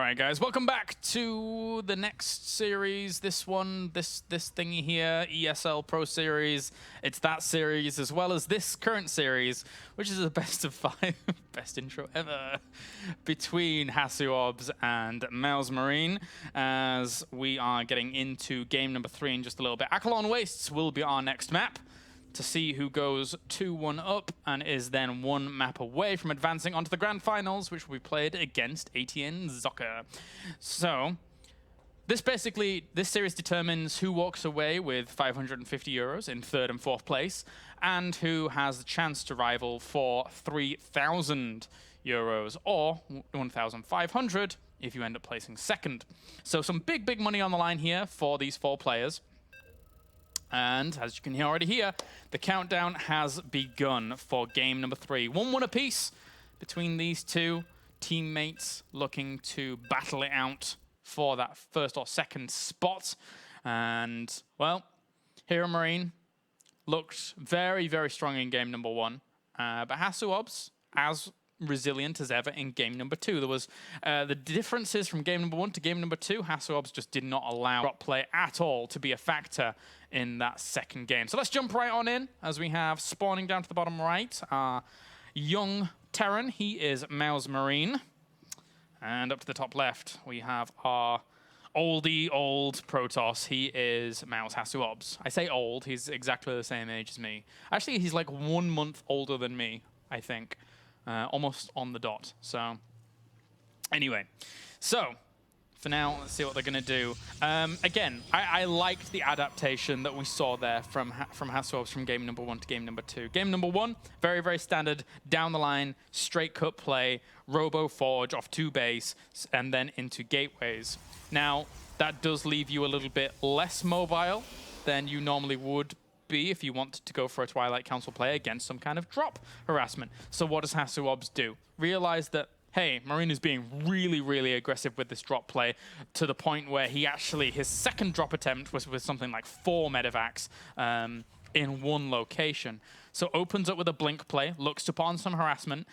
Alright guys, welcome back to the next series. This one, this thingy here, ESL Pro Series. It's that series as well as this current series, which is a best of 5, best intro ever, between HasuObs and HeroMarine, as we are getting into game number 3 in just a little bit. Aolon Wastes will be our next map, to see who goes 2-1 up and is then 1 map away from advancing onto the grand finals, which will be played against ATN Zocker. So this series determines who walks away with 550 euros in 3rd and 4th place, and who has the chance to rival for 3,000 euros or 1,500 if you end up placing 2nd. So some big money on the line here for these 4 players. And as you can already hear, the countdown has begun for game number 3. 1-1 apiece between these two teammates, looking to battle it out for that 1st or 2nd spot. And, well, HeroMarine looked very strong in game number 1. But HasuObs, as resilient as ever in game number 2. There was the differences from game number 1 to game number 2. HasuObs just did not allow drop play at all to be a factor in that 2nd game. So let's jump right on in, as we have spawning down to the bottom right our young Terran. He is HeroMarine. And up to the top left we have our old Protoss. He is HasuObs. I say old, he's exactly the same age as me. Actually, he's like 1 month older than me, I think. Almost on the dot. So anyway, so for now, let's see what they're going to do. Again, I liked the adaptation that we saw there from HasuObs from game number 1 to game number 2. Game number 1, very standard, down the line, straight cut play, Robo Forge off 2 base, and then into gateways. Now, that does leave you a little bit less mobile than you normally would be if you wanted to go for a Twilight Council play against some kind of drop harassment. So what does HasuObs do? Realize that, hey, Marine is being really aggressive with this drop play, to the point where he actually, his 2nd drop attempt was with something like 4 medevacs in 1 location. So opens up with a blink play, looks to put on some harassment,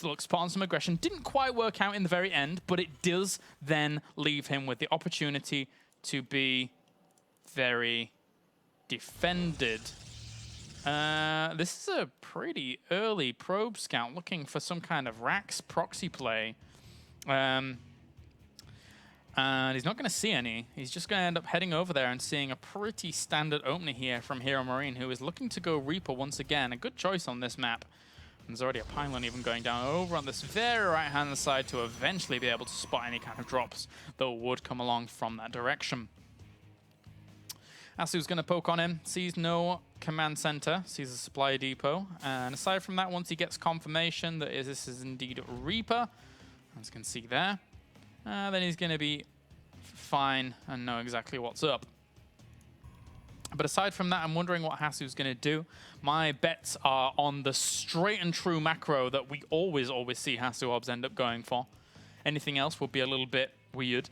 looks to put on some aggression. Didn't quite work out in the very end, but it does then leave him with the opportunity to be very defended. This is a pretty early probe scout looking for some kind of Rax proxy play. And he's not going to see any. He's just going to end up heading over there and seeing a pretty standard opener here from HeroMarine, who is looking to go Reaper once again. A good choice on this map. And there's already a pylon even going down over on this very right-hand side to eventually be able to spot any kind of drops that would come along from that direction. Hasu's going to poke on him, sees no command center, sees a supply depot, and aside from that, once he gets confirmation that this is indeed Reaper, as you can see there, then he's going to be fine and know exactly what's up. But aside from that, I'm wondering what Hasu's going to do. My bets are on the straight and true macro that we always see HasuObs end up going for. Anything else would be a little bit weird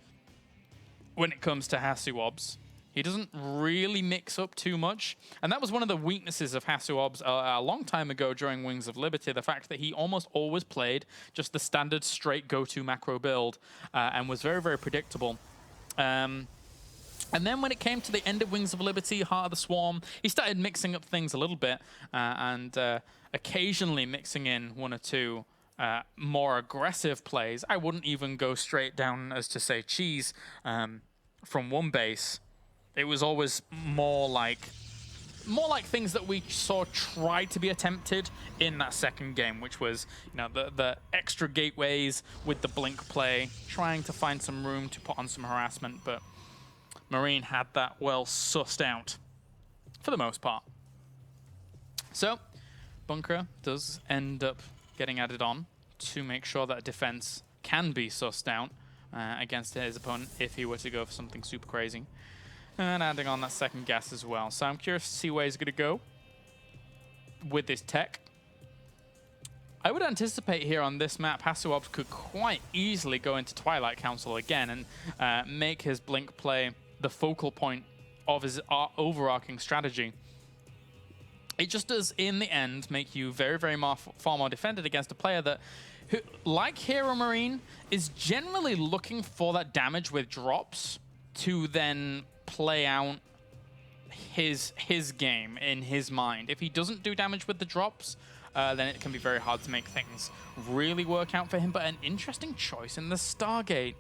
when it comes to HasuObs. He doesn't really mix up too much. And that was one of the weaknesses of HasuObs a long time ago during Wings of Liberty, the fact that he almost always played just the standard straight go-to macro build and was very predictable. And then when it came to the end of Wings of Liberty, Heart of the Swarm, he started mixing up things a little bit and occasionally mixing in 1 or 2 more aggressive plays. I wouldn't even go straight down as to say cheese from 1 base. It was always more like things that we saw try to be attempted in that 2nd game, which was, you know, the extra gateways with the blink play, trying to find some room to put on some harassment, but Marine had that well sussed out for the most part. So Bunker does end up getting added on to make sure that defense can be sussed out against his opponent if he were to go for something super crazy. And adding on that 2nd gas as well. So I'm curious to see where he's going to go with this tech. I would anticipate here on this map, HasuObs could quite easily go into Twilight Council again and make his blink play the focal point of his overarching strategy. It just does, in the end, make you far more defended against a player that who, like HeroMarine, is generally looking for that damage with drops to then play out his game in his mind. If he doesn't do damage with the drops, then it can be very hard to make things really work out for him. But an interesting choice in the Stargate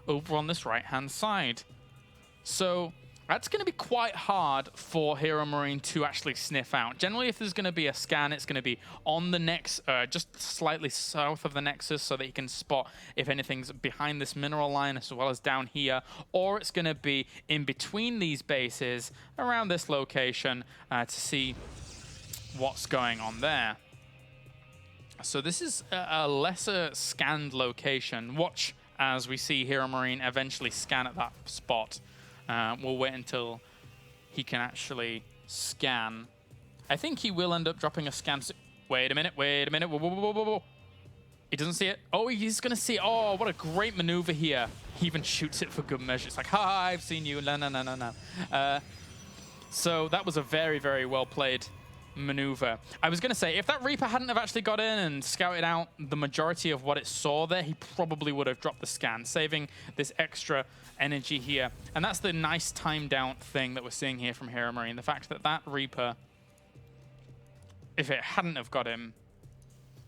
over on this right-hand side. So that's going to be quite hard for HeroMarine to actually sniff out. Generally, if there's going to be a scan, it's going to be on the Nexus, just slightly south of the Nexus, so that you can spot if anything's behind this mineral line as well as down here, or it's going to be in between these bases around this location to see what's going on there. So this is a lesser scanned location. Watch as we see HeroMarine eventually scan at that spot. We'll wait until he can actually scan. I think he will end up dropping a scan. Wait a minute. Whoa, whoa, whoa, whoa, whoa. He doesn't see it. Oh, he's going to see it. Oh, what a great maneuver here. He even shoots it for good measure. It's like, ha, I've seen you. No. So that was a very, very well played maneuver. I was going to say, if that Reaper hadn't have actually got in and scouted out the majority of what it saw there, he probably would have dropped the scan, saving this extra energy here. And that's the nice timed out thing that we're seeing here from HeroMarine. The fact that that Reaper, if it hadn't have got him,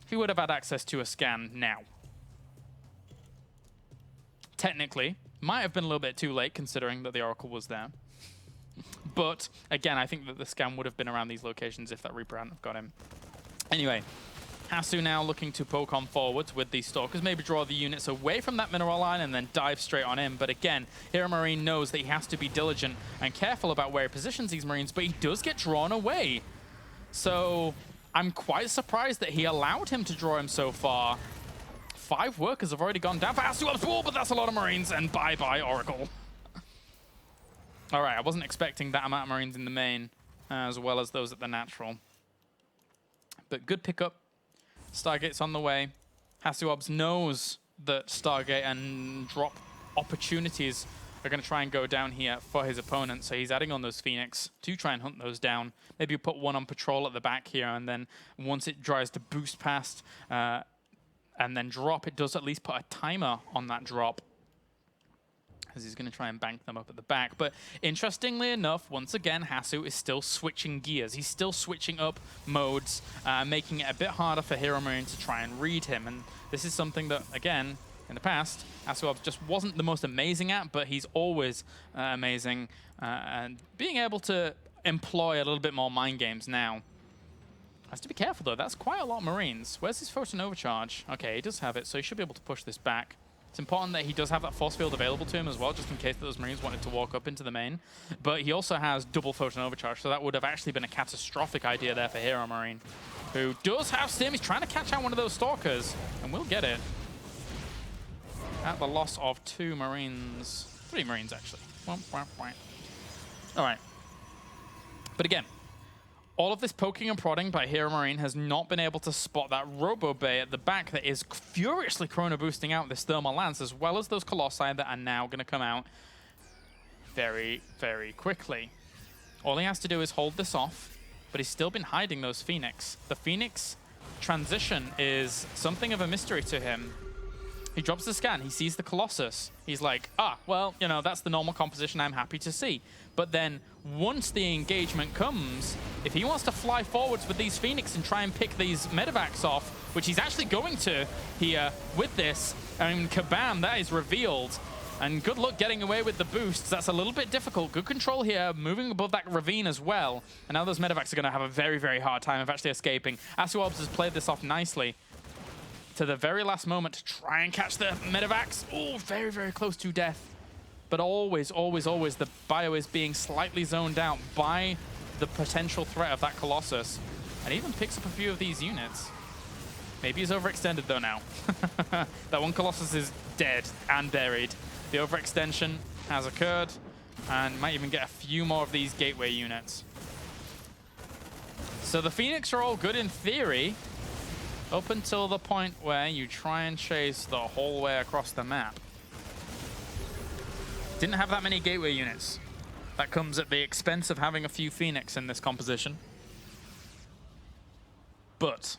he would have had access to a scan now. Technically, might have been a little bit too late considering that the Oracle was there. But again, I think that the scan would have been around these locations if that Reaper hadn't have got him. Anyway, Hasu now looking to poke on forwards with these Stalkers, maybe draw the units away from that mineral line and then dive straight on in. But again, HeroMarine knows that he has to be diligent and careful about where he positions these Marines, but he does get drawn away. So I'm quite surprised that he allowed him to draw him so far. 5 workers have already gone down for HasuObs, but that's a lot of Marines, and bye-bye Oracle. All right, I wasn't expecting that amount of Marines in the main, as well as those at the natural. But good pickup. Stargate's on the way. HasuObs knows that Stargate and drop opportunities are going to try and go down here for his opponent, so he's adding on those Phoenix to try and hunt those down. Maybe put one on patrol at the back here, and then once it tries to boost past and then drop, it does at least put a timer on that drop, as he's going to try and bank them up at the back. But interestingly enough, once again, Hasu is still switching gears. He's still switching up modes, making it a bit harder for HeroMarine to try and read him. And this is something that, again, in the past, HasuObs just wasn't the most amazing at, but he's always amazing. And being able to employ a little bit more mind games now. Has to be careful, though. That's quite a lot of Marines. Where's his photon overcharge? Okay, he does have it, so he should be able to push this back. It's important that he does have that force field available to him as well, just in case those Marines wanted to walk up into the main. But he also has double photon overcharge, so that would have actually been a catastrophic idea there for HeroMarine, who does have Stim. He's trying to catch out one of those Stalkers, and will get it. At the loss of 2 Marines. 3 Marines, actually. All right. But again, all of this poking and prodding by HeroMarine has not been able to spot that Robo Bay at the back that is furiously chrono boosting out this Thermal Lance, as well as those Colossi that are now going to come out very, very quickly. All he has to do is hold this off, but he's still been hiding those Phoenix. The Phoenix transition is something of a mystery to him. He drops the scan, he sees the Colossus. He's like, well, you know, that's the normal composition I'm happy to see. But then once the engagement comes, if he wants to fly forwards with these Phoenix and try and pick these medevacs off, which he's actually going to here with this, I mean, kabam, that is revealed. And good luck getting away with the boosts. That's a little bit difficult. Good control here, moving above that ravine as well. And now those medevacs are going to have a very, very hard time of actually escaping. HasuObs has played this off nicely to the very last moment to try and catch the medevacs. Oh, very, very close to death. But always, always, always the bio is being slightly zoned out by the potential threat of that Colossus. And even picks up a few of these units. Maybe he's overextended though now. That one Colossus is dead and buried. The overextension has occurred, and might even get a few more of these gateway units. So the Phoenix are all good in theory, up until the point where you try and chase the whole way across the map. Didn't have that many gateway units. That comes at the expense of having a few Phoenix in this composition. But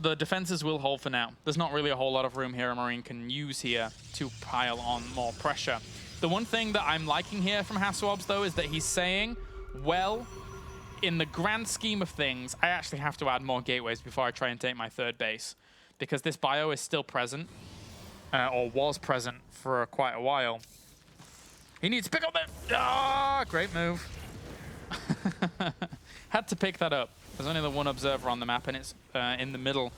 the defenses will hold for now. There's not really a whole lot of room HeroMarine can use here to pile on more pressure. The one thing that I'm liking here from HasuObs, though, is that he's saying, well, in the grand scheme of things, I actually have to add more gateways before I try and take my third base, because this bio is still present, or was present for quite a while. He needs to pick up that. Ah, great move. Had to pick that up. There's only the one observer on the map, and it's in the middle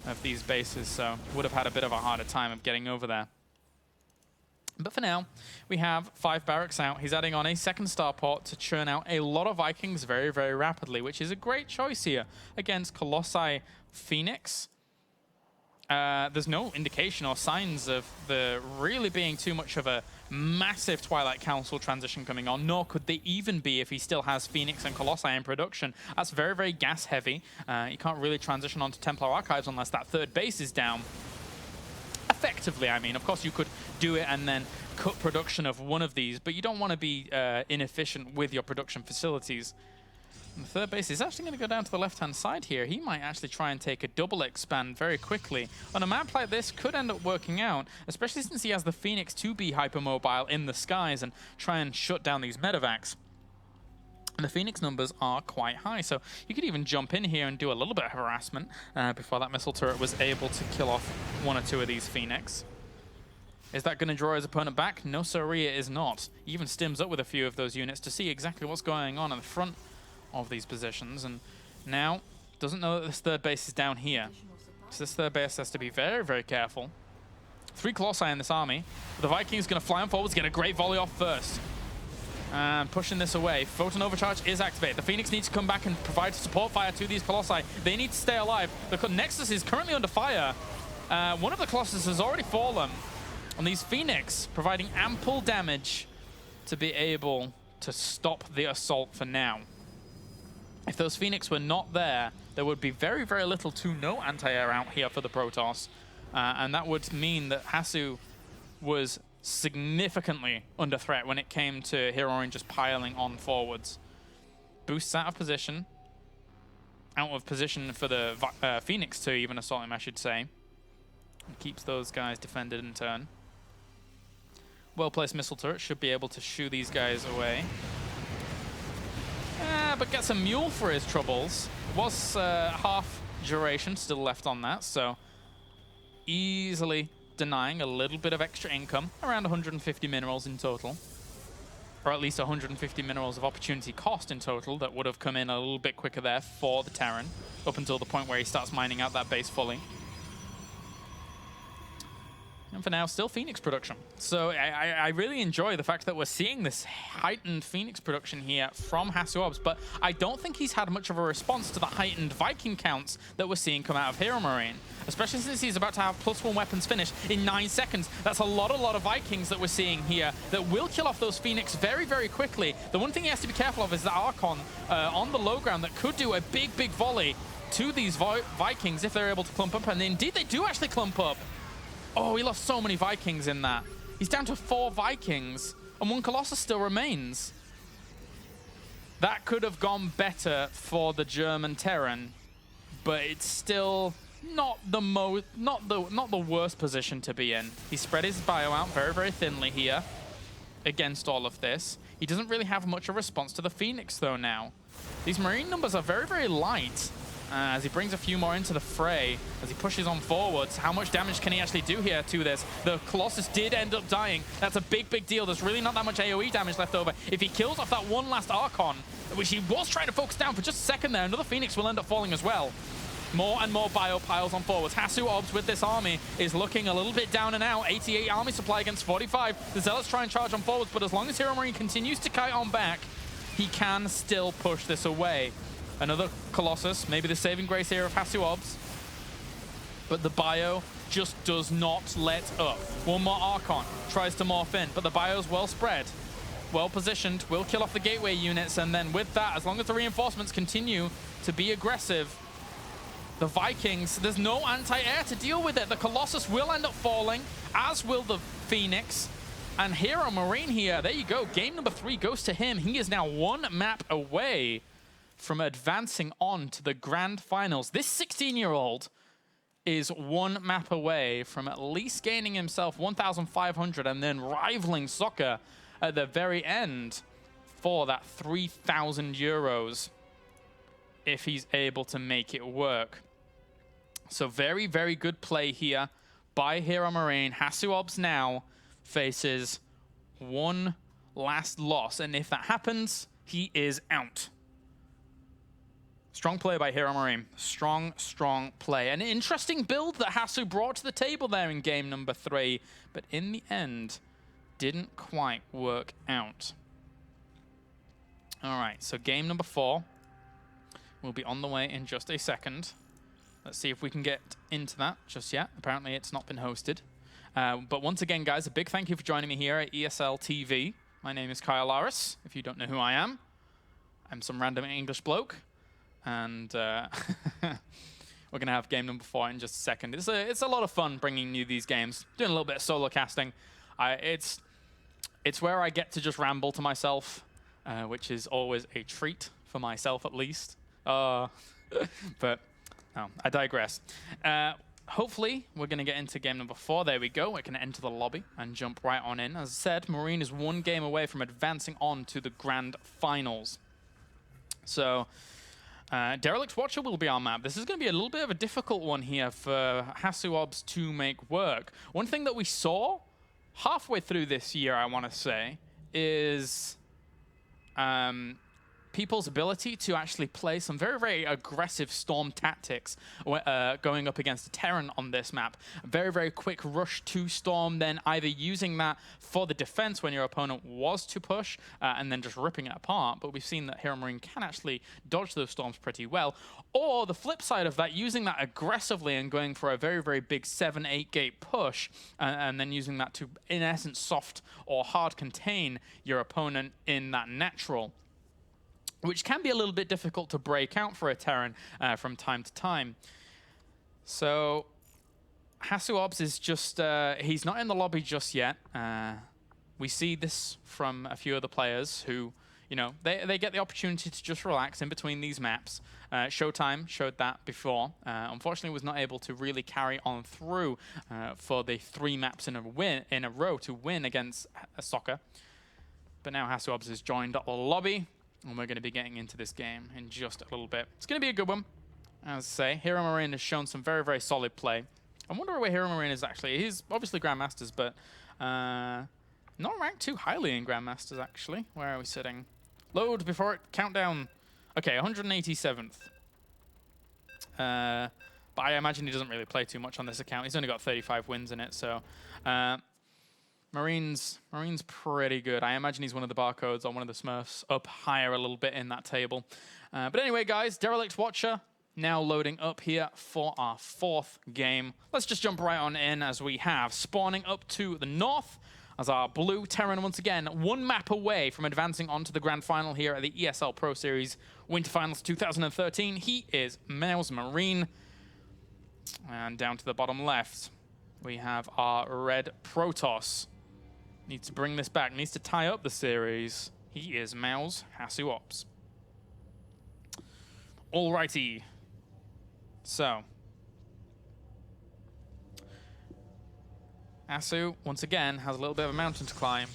of these bases, so would have had a bit of a harder time of getting over there. But for now, we have 5 barracks out. He's adding on a second starport to churn out a lot of Vikings very, very rapidly, which is a great choice here against Colossi Phoenix. There's no indication or signs of there really being too much of a massive Twilight Council transition coming on, nor could they even be if he still has Phoenix and Colossi in production. That's very, very gas heavy. You can't really transition onto Templar Archives unless that third base is down. Effectively, I mean. Of course, you could do it and then cut production of one of these, but you don't want to be inefficient with your production facilities. And the third base is actually going to go down to the left-hand side here. He might actually try and take a double expand very quickly. On a map like this, could end up working out, especially since he has the Phoenix to be hypermobile in the skies and try and shut down these medevacs. And the Phoenix numbers are quite high, so you could even jump in here and do a little bit of harassment before that missile turret was able to kill off 1 or 2 of these Phoenix. Is that going to draw his opponent back? No, sirree, it is not. He even stims up with a few of those units to see exactly what's going on in the front of these positions, and now doesn't know that this third base is down here. So this third base has to be very, very careful. 3 Colossi in this army. The Vikings going to fly on forwards, get a great volley off first. And pushing this away. Photon Overcharge is activated. The Phoenix needs to come back and provide support fire to these Colossi. They need to stay alive. The Nexus is currently under fire. One of the Colossus has already fallen. And these Phoenix providing ample damage to be able to stop the assault for now. If those Phoenix were not there, there would be very, very little to no anti-air out here for the Protoss. And that would mean that Hasu was significantly under threat when it came to HeroMarine just piling on forwards. Boosts out of position. Out of position for the Phoenix to even assault him, I should say. And keeps those guys defended in turn. Well-placed missile turret should be able to shoo these guys away. But gets a mule for his troubles. Was half duration still left on that, so easily denying a little bit of extra income, around 150 minerals in total. Or at least 150 minerals of opportunity cost in total that would have come in a little bit quicker there for the Terran, up until the point where he starts mining out that base fully. And for now, still Phoenix production. So I really enjoy the fact that we're seeing this heightened Phoenix production here from HasuObs, but I don't think he's had much of a response to the heightened Viking counts that we're seeing come out of HeroMarine, especially since he's about to have +1 weapons finish in 9 seconds. That's a lot of Vikings that we're seeing here that will kill off those Phoenix very, very quickly. The one thing he has to be careful of is the Archon on the low ground that could do a big, big volley to these Vikings if they're able to clump up, and indeed they do actually clump up. Oh, he lost so many Vikings in that. He's down to 4 Vikings, and 1 Colossus still remains. That could have gone better for the German Terran, but it's still not the worst position to be in. He spread his bio out very, very thinly here against all of this. He doesn't really have much of a response to the Phoenix, though, now. These Marine numbers are very, very light. As he brings a few more into the fray, as he pushes on forwards, how much damage can he actually do here to this? The Colossus did end up dying. That's a big, big deal. There's really not that much AoE damage left over. If he kills off that one last Archon, which he was trying to focus down for just a second there, another Phoenix will end up falling as well. More and more bio piles on forwards. HasuObs with this army is looking a little bit down and out. 88 army supply against 45. The Zealots try and charge on forwards, but as long as HeroMarine continues to kite on back, he can still push this away. Another Colossus, maybe the saving grace here of HasuObs. But the bio just does not let up. One more Archon, tries to morph in, but the bio's well spread. Well positioned, will kill off the gateway units, and then with that, as long as the reinforcements continue to be aggressive, the Vikings, there's no anti-air to deal with it. The Colossus will end up falling, as will the Phoenix. And HeroMarine here, there you go, game number 3 goes to him. He is now 1 map away from advancing on to the grand finals. This 16-year-old is one map away from at least gaining himself 1,500 and then rivaling Soccer at the very end for that 3,000 euros if he's able to make it work. So very, very good play here by HeroMarine. HasuObs now faces one last loss, and if that happens, he is out. Strong play by HeroMarine. Strong, strong play. An interesting build that Hasu brought to the table there in game number 3, but in the end, didn't quite work out. All right, so game number 4 will be on the way in just a second. Let's see if we can get into that just yet. Apparently, it's not been hosted. But once again, guys, a big thank you for joining me here at ESL TV. My name is Kyle Laris, if you don't know who I am. I'm some random English bloke. And we're going to have game number 4 in just a second. It's a lot of fun bringing you these games, doing a little bit of solo casting. It's where I get to just ramble to myself, which is always a treat for myself, at least. But I digress. Hopefully, we're going to get into game number 4. There we go. We can enter the lobby and jump right on in. As I said, Marine is one game away from advancing on to the grand finals. So Derelict Watcher will be our map. This is going to be a little bit of a difficult one here for HasuObs to make work. One thing that we saw halfway through this year, I want to say, is people's ability to actually play some very, very aggressive storm tactics going up against a Terran on this map. A very, very quick rush to storm, then either using that for the defense when your opponent was to push, and then just ripping it apart. But we've seen that HeroMarine can actually dodge those storms pretty well. Or the flip side of that, using that aggressively and going for a very, very big 7-8 gate push, and then using that to, in essence, soft or hard contain your opponent in that natural, which can be a little bit difficult to break out for a Terran from time to time. So HasuObs is just, he's not in the lobby just yet. We see this from a few other players who, you know, they get the opportunity to just relax in between these maps. Showtime showed that before. Unfortunately, was not able to really carry on through for the 3 maps in a row to win against Soccer. But now HasuObs has joined up the lobby, and we're going to be getting into this game in just a little bit. It's going to be a good one. As I say, HeroMarine has shown some very, very solid play. I wonder where HeroMarine is actually. He's obviously Grandmasters, but not ranked too highly in Grandmasters, actually. Where are we sitting? Load before it countdown. Okay, 187th. But I imagine he doesn't really play too much on this account. He's only got 35 wins in it, so Marine's pretty good. I imagine he's one of the barcodes on one of the Smurfs up higher a little bit in that table. But anyway, guys, Derelict Watcher now loading up here for our 4th game. Let's just jump right on in as we have spawning up to the north as our blue Terran once again, one map away from advancing on to the grand final here at the ESL Pro Series Winter Finals 2013. He is HeroMarine. And down to the bottom left, we have our red Protoss. Needs to bring this back, needs to tie up the series. He is HasuObs. Alrighty. So, Hasu, once again, has a little bit of a mountain to climb.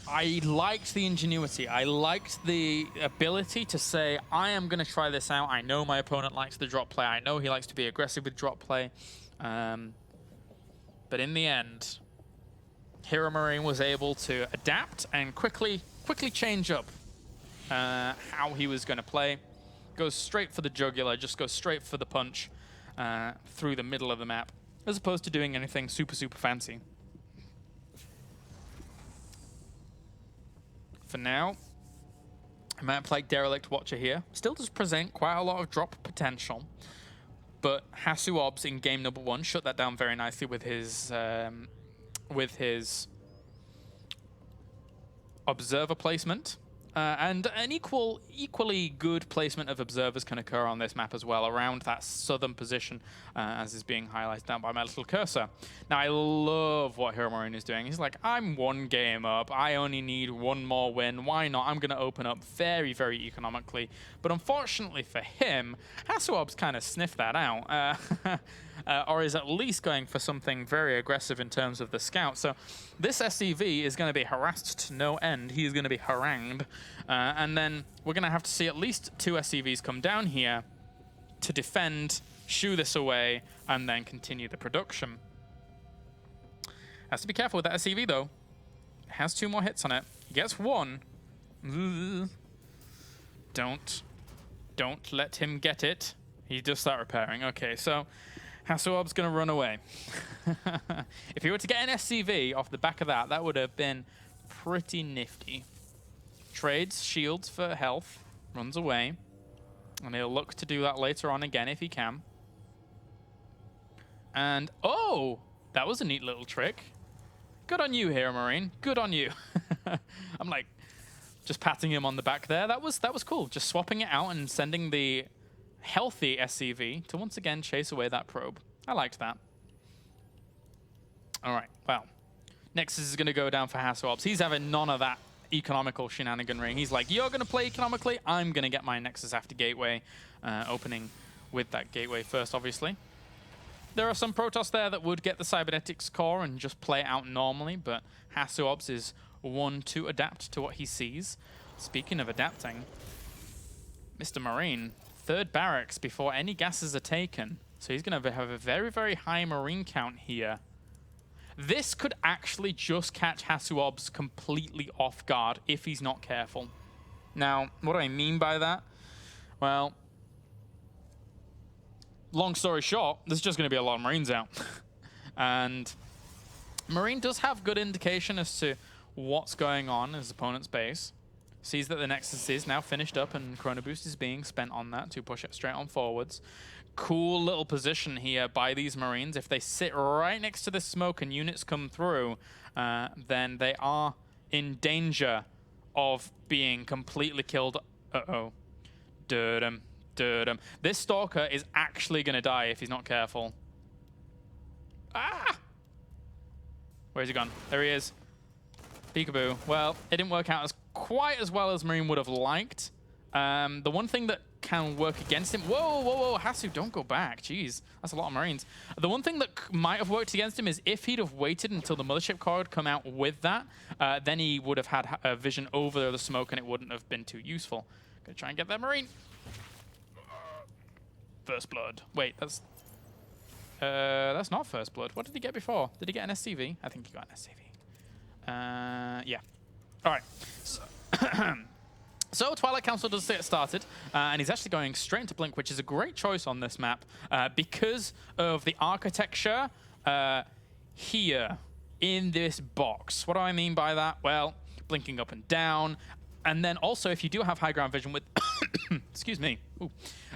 I liked the ingenuity. I liked the ability to say, I am going to try this out. I know my opponent likes the drop play. I know he likes to be aggressive with drop play. But in the end, HeroMarine was able to adapt and quickly change up how he was going to play. Goes straight for the jugular, just goes straight for the punch through the middle of the map, as opposed to doing anything super, super fancy. For now, a map like Derelict Watcher here still does present quite a lot of drop potential, but HasuObs in game number 1 shut that down very nicely with his observer placement. And an equally good placement of observers can occur on this map as well, around that southern position, as is being highlighted down by my little cursor. Now, I love what HeroMarine is doing. He's like, I'm 1 game up. I only need 1 more win. Why not? I'm going to open up very, very economically. But unfortunately for him, HasuObs kind of sniffed that out. or is at least going for something very aggressive in terms of the scout. So this SCV is going to be harassed to no end. He is going to be harangued. And then we're going to have to see at least 2 SCVs come down here to defend, shoo this away, and then continue the production. Has to be careful with that SCV, though. It has 2 more hits on it. He gets 1. Don't let him get it. He does start repairing. Okay, so HasuObs going to run away. If he were to get an SCV off the back of that, that would have been pretty nifty. Trades shields for health, runs away, and he'll look to do that later on again if he can. And, oh, that was a neat little trick. Good on you, HeroMarine. Good on you. I'm like just patting him on the back there. That was cool. Just swapping it out and sending the healthy SCV to once again chase away that probe. I liked that. All right, well, Nexus is going to go down for HasuObs. He's having none of that economical shenaniganry. He's like, you're going to play economically? I'm going to get my Nexus after Gateway, opening with that Gateway first, obviously. There are some Protoss there that would get the Cybernetics core and just play it out normally, but HasuObs is one to adapt to what he sees. Speaking of adapting, Mr. Marine, 3rd barracks before any gases are taken. So he's going to have a very, very high Marine count here. This could actually just catch HasuObs completely off guard if he's not careful. Now, what do I mean by that? Well, long story short, there's just going to be a lot of Marines out. And Marine does have good indication as to what's going on in his opponent's base. Sees that the Nexus is now finished up and Chrono Boost is being spent on that to push it straight on forwards. Cool little position here by these Marines. If they sit right next to this smoke and units come through, then they are in danger of being completely killed. Uh-oh. Durdum. Durdum. This Stalker is actually going to die if he's not careful. Ah! Where's he gone? There he is. Peekaboo. Well, it didn't work out quite as well as Marine would have liked. The one thing that can work against him... Whoa, whoa, whoa, Hasu, don't go back. Jeez, that's a lot of Marines. The one thing that might have worked against him is if he'd have waited until the Mothership core had come out with that, then he would have had a vision over the smoke and it wouldn't have been too useful. Gonna try and get that Marine. First Blood. Wait, that's not First Blood. What did he get before? Did he get an SCV? I think he got an SCV. Yeah. All right. So Twilight Council does get started, and he's actually going straight into Blink, which is a great choice on this map because of the architecture here in this box. What do I mean by that? Well, blinking up and down, and then also if you do have high ground vision with, excuse me,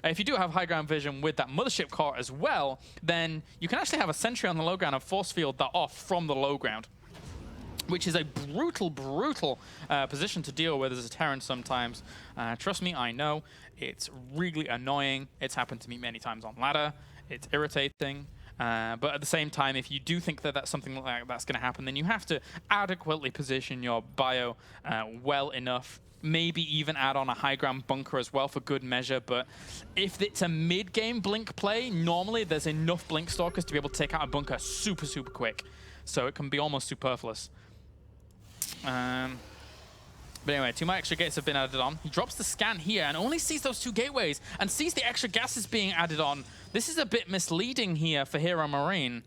if you do have high ground vision with that Mothership core as well, then you can actually have a sentry on the low ground and force field that off from the low ground, which is a brutal, brutal position to deal with as a Terran sometimes. Trust me, I know. It's really annoying. It's happened to me many times on ladder. It's irritating. But at the same time, if you do think that that's something like that's going to happen, then you have to adequately position your bio well enough. Maybe even add on a high ground bunker as well for good measure. But if it's a mid-game blink play, normally there's enough blink stalkers to be able to take out a bunker super, super quick. So it can be almost superfluous. But anyway, 2 more extra gates have been added on. He drops the scan here and only sees those 2 gateways and sees the extra gases being added on. This is a bit misleading here for HeroMarine.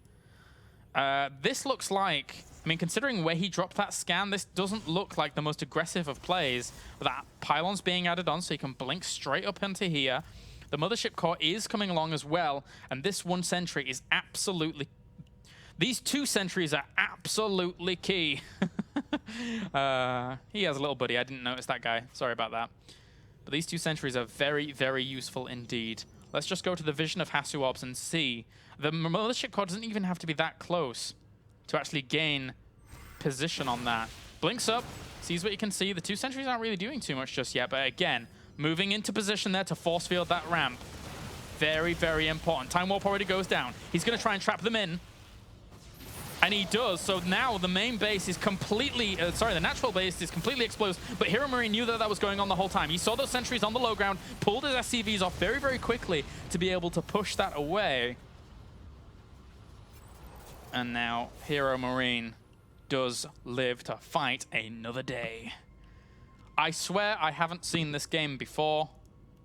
This looks like, I mean, considering where he dropped that scan, this doesn't look like the most aggressive of plays. But that pylon's being added on so he can blink straight up into here. The Mothership core is coming along as well, and this 1 sentry is absolutely... These 2 sentries are absolutely key. He has a little buddy. I didn't notice that guy. Sorry about that. But these 2 sentries are very, very useful indeed. Let's just go to the vision of HasuObs and see. The Mothership core doesn't even have to be that close to actually gain position on that. Blinks up, sees what you can see. The 2 sentries aren't really doing too much just yet, but again, moving into position there to force field that ramp. Very, very important. Time Warp already goes down. He's going to try and trap them in. And he does, so now the main base is completely, the natural base is completely exposed, but HeroMarine knew that that was going on the whole time. He saw those sentries on the low ground, pulled his SCVs off very, very quickly to be able to push that away. And now HeroMarine does live to fight another day. I swear I haven't seen this game before,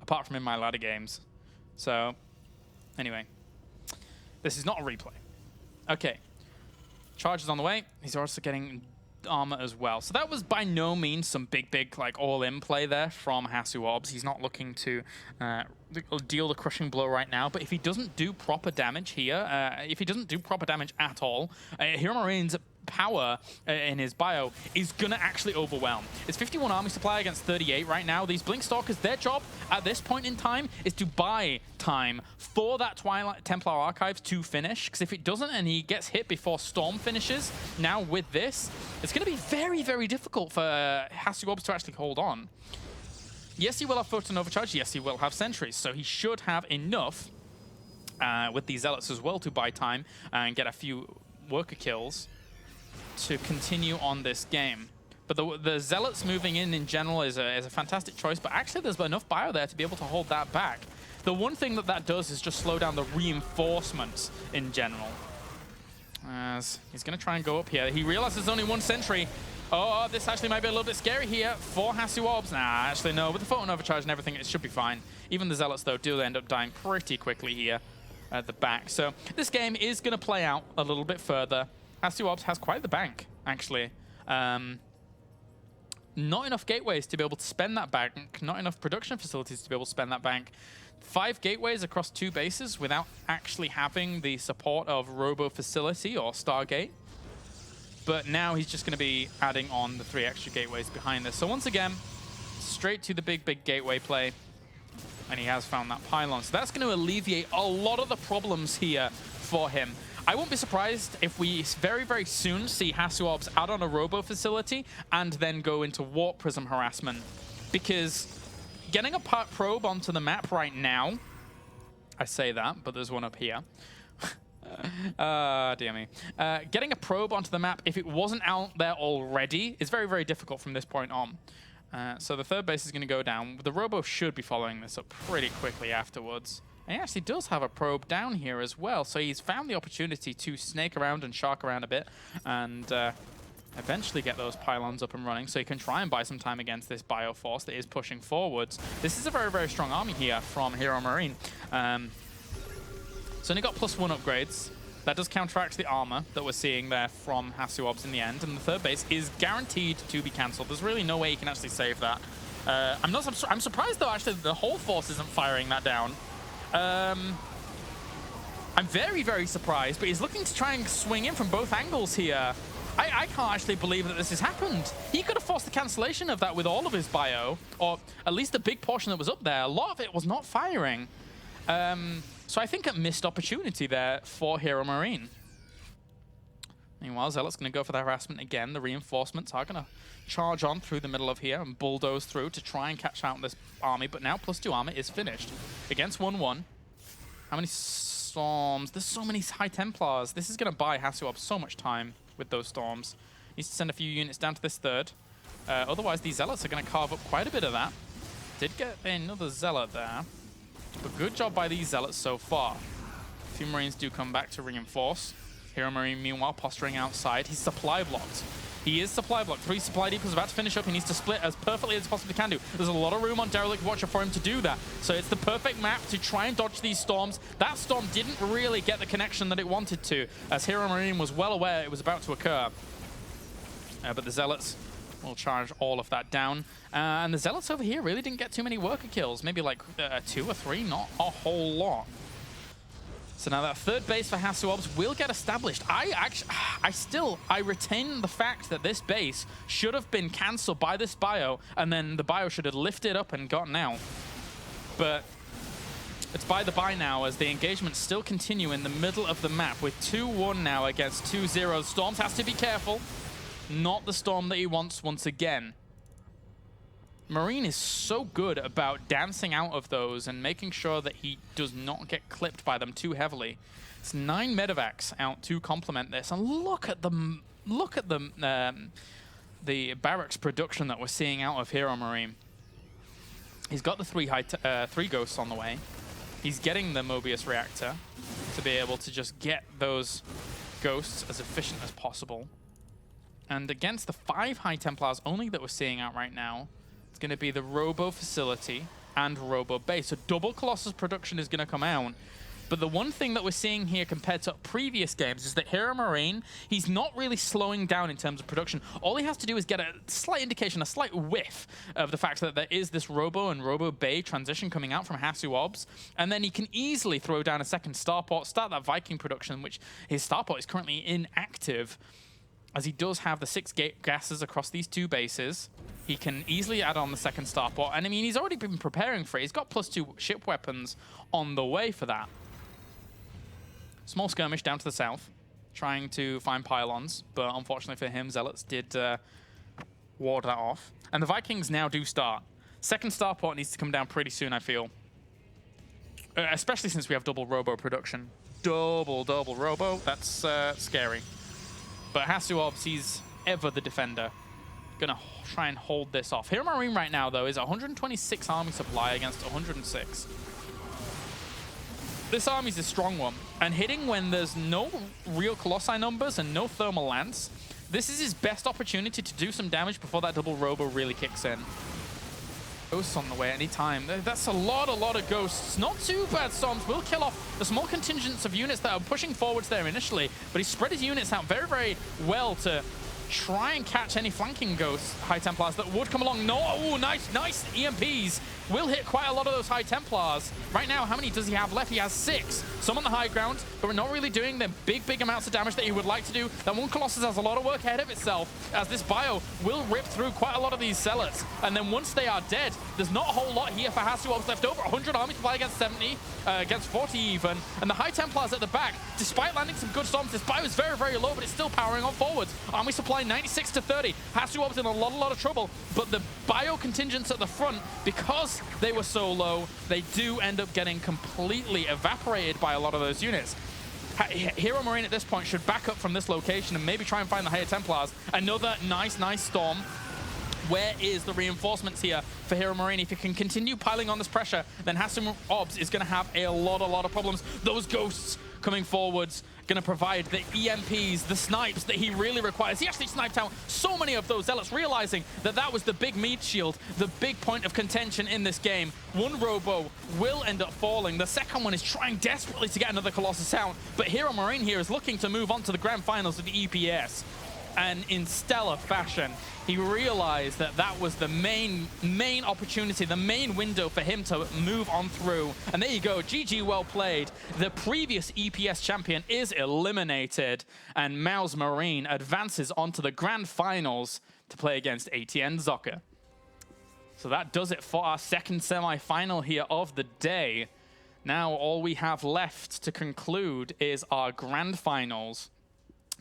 apart from in my ladder games. So, anyway. This is not a replay. Okay. Charge is on the way. He's also getting armor as well. So that was by no means some big, like, all-in play there from HasuObs. He's not looking to deal the crushing blow right now. But if he doesn't do proper damage here, if he doesn't do proper damage at all, HeroMarine's power in his bio is gonna actually overwhelm. It's 51 army supply against 38 right now. These Blink Stalkers, their job at this point in time is to buy time for that Twilight Templar Archives to finish, because if it doesn't and he gets hit before Storm finishes, now with this, it's gonna be very difficult for HasuObs to actually hold on. Yes, he will have Photon Overcharge. Yes, he will have Sentries, so he should have enough with these Zealots as well to buy time and get a few worker kills to continue on this game. But the Zealots moving in general is a fantastic choice, but actually there's enough bio there to be able to hold that back. The one thing that does is just slow down the reinforcements in general. As he's going to try and go up here. He realizes there's only one sentry. Oh, this actually might be a little bit scary here for HasuObs. Nah, actually no, with the Photon Overcharge and everything, it should be fine. Even the Zealots, though, do end up dying pretty quickly here at the back. So this game is going to play out a little bit further. HasuObs has quite the bank, actually. Not enough gateways to be able to spend that bank. Not enough production facilities to be able to spend that bank. 5 gateways across 2 bases without actually having the support of Robo Facility or Stargate. But now he's just going to be adding on the 3 extra gateways behind this. So once again, straight to the big gateway play. And he has found that pylon. So that's going to alleviate a lot of the problems here for him. I won't be surprised if we very soon see HasuObs add on a Robo Facility and then go into Warp Prism harassment. Because getting a probe onto the map right now, I say that, but there's one up here. Dear me. Getting a probe onto the map, if it wasn't out there already, is very difficult from this point on. So the third base is going to go down. The Robo should be following this up pretty quickly afterwards. And he actually does have a probe down here as well, so he's found the opportunity to snake around and shark around a bit and eventually get those pylons up and running so he can try and buy some time against this Bioforce that is pushing forwards. This is a very strong army here from HeroMarine. So only got +1 upgrades. That does counteract the armor that we're seeing there from HasuObs in the end, and the third base is guaranteed to be cancelled. There's really no way he can actually save that. I'm surprised though actually the whole force isn't firing that down. I'm very surprised, but he's looking to try and swing in from both angles here. I can't actually believe that this has happened. He could have forced the cancellation of that with all of his bio, or at least the big portion that was up there. A lot of it was not firing. So I think a missed opportunity there for HeroMarine. Meanwhile, Zealot's going to go for the harassment again. The reinforcements are going to charge on through the middle of here and bulldoze through to try and catch out this army. But now +2 armor is finished. Against 1-1. How many storms? There's so many High Templars. This is going to buy HasuObs so much time with those storms. Needs to send a few units down to this third. Otherwise, these Zealots are going to carve up quite a bit of that. Did get another Zealot there. But good job by these Zealots so far. A few Marines do come back to reinforce. HeroMarine, meanwhile, posturing outside. He's supply blocked. He is supply blocked. 3 supply depots about to finish up. He needs to split as perfectly as he possibly can do. There's a lot of room on Derelict Watcher for him to do that. So it's the perfect map to try and dodge these storms. That storm didn't really get the connection that it wanted to, as HeroMarine was well aware it was about to occur. But the Zealots will charge all of that down. And the Zealots over here really didn't get too many worker kills. Maybe like 2 or 3, not a whole lot. So now that third base for HasuObs will get established. I retain the fact that this base should have been cancelled by this bio, and then the bio should have lifted up and gotten out. But it's by the by now, as the engagements still continue in the middle of the map with 2-1 now against 2-0. Storms has to be careful. Not the storm that he wants once again. Marine is so good about dancing out of those and making sure that he does not get clipped by them too heavily. It's 9 medevacs out to complement this, and look at the barracks production that we're seeing out of HeroMarine. He's got the 3 ghosts on the way. He's getting the Mobius reactor to be able to just get those Ghosts as efficient as possible. And against the 5 High Templars only that we're seeing out right now, it's going to be the Robo Facility and Robo Base. So double Colossus production is going to come out. But the one thing that we're seeing here compared to previous games is that HeroMarine, he's not really slowing down in terms of production. All he has to do is get a slight indication, a slight whiff of the fact that there is this Robo and Robo Bay transition coming out from HasuObs, and then he can easily throw down a second starport, start that Viking production, which his starport is currently inactive, as he does have the 6 gases across these 2 bases. He can easily add on the second starport, and I mean, he's already been preparing for it. He's got +2 ship weapons on the way for that. Small skirmish down to the south, trying to find pylons, but unfortunately for him, Zealots did ward that off. And the Vikings now do start. Second starport needs to come down pretty soon, I feel. Especially since we have double Robo production. Double Robo, that's scary. But HasuObs, he's ever the defender. Gonna try and hold this off. HeroMarine right now, though, is 126 army supply against 106. This army's a strong one, and hitting when there's no real Colossi numbers and no Thermal Lance, this is his best opportunity to do some damage before that double Robo really kicks in. Ghosts on the way anytime. That's a lot of Ghosts. Not too bad. Storms will kill off the small contingents of units that are pushing forwards there initially, but he spread his units out very well to try and catch any flanking Ghosts, High Templars, that would come along. No, oh, nice EMPs. Will hit quite a lot of those High Templars. Right now, how many does he have left? He has 6. Some on the high ground, but we're not really doing the big amounts of damage that he would like to do. That one Colossus has a lot of work ahead of itself, as this bio will rip through quite a lot of these Zealots. And then once they are dead, there's not a whole lot here for HasuObs left over. 100 army supply against 70, against 40 even. And the High Templars at the back, despite landing some good storms, this bio is very low, but it's still powering on forwards. Army supply 96 to 30. HasuObs in a lot of trouble, but the bio contingents at the front, because they were so low, they do end up getting completely evaporated by a lot of those units. HeroMarine at this point should back up from this location and maybe try and find the Higher Templars. Another nice storm. Where is the reinforcements here for HeroMarine? If he can continue piling on this pressure, then HasuObs is going to have a lot of problems. Those Ghosts coming forwards, going to provide the EMPs, the snipes that he really requires. He actually sniped out so many of those Zealots, realizing that that was the big meat shield, the big point of contention in this game. One Robo will end up falling. The second one is trying desperately to get another Colossus out, but HeroMarine here is looking to move on to the grand finals of the EPS. And in stellar fashion, he realized that that was the main opportunity, the main window for him to move on through. And there you go, GG, well played. The previous EPS champion is eliminated, and Mouse Marine advances onto the grand finals to play against ATN Zocker. So that does it for our second semi-final here of the day. Now all we have left to conclude is our grand finals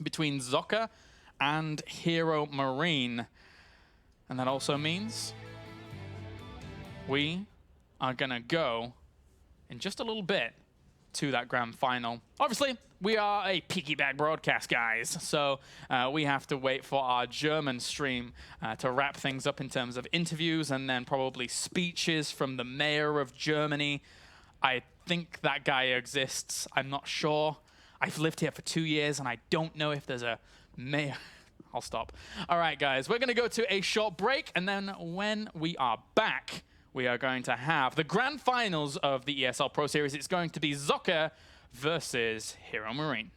between Zocker and HeroMarine. And that also means we are gonna go in just a little bit to that grand final. Obviously, we are a piggyback broadcast, guys, so we have to wait for our German stream to wrap things up in terms of interviews and then probably speeches from the mayor of Germany. I think that guy exists. I'm not sure. I've lived here for 2 years, and I don't know if there's a mayor. I'll stop. All right, guys, we're going to go to a short break, and then when we are back, we are going to have the grand finals of the ESL Pro Series. It's going to be Zocker versus HeroMarine.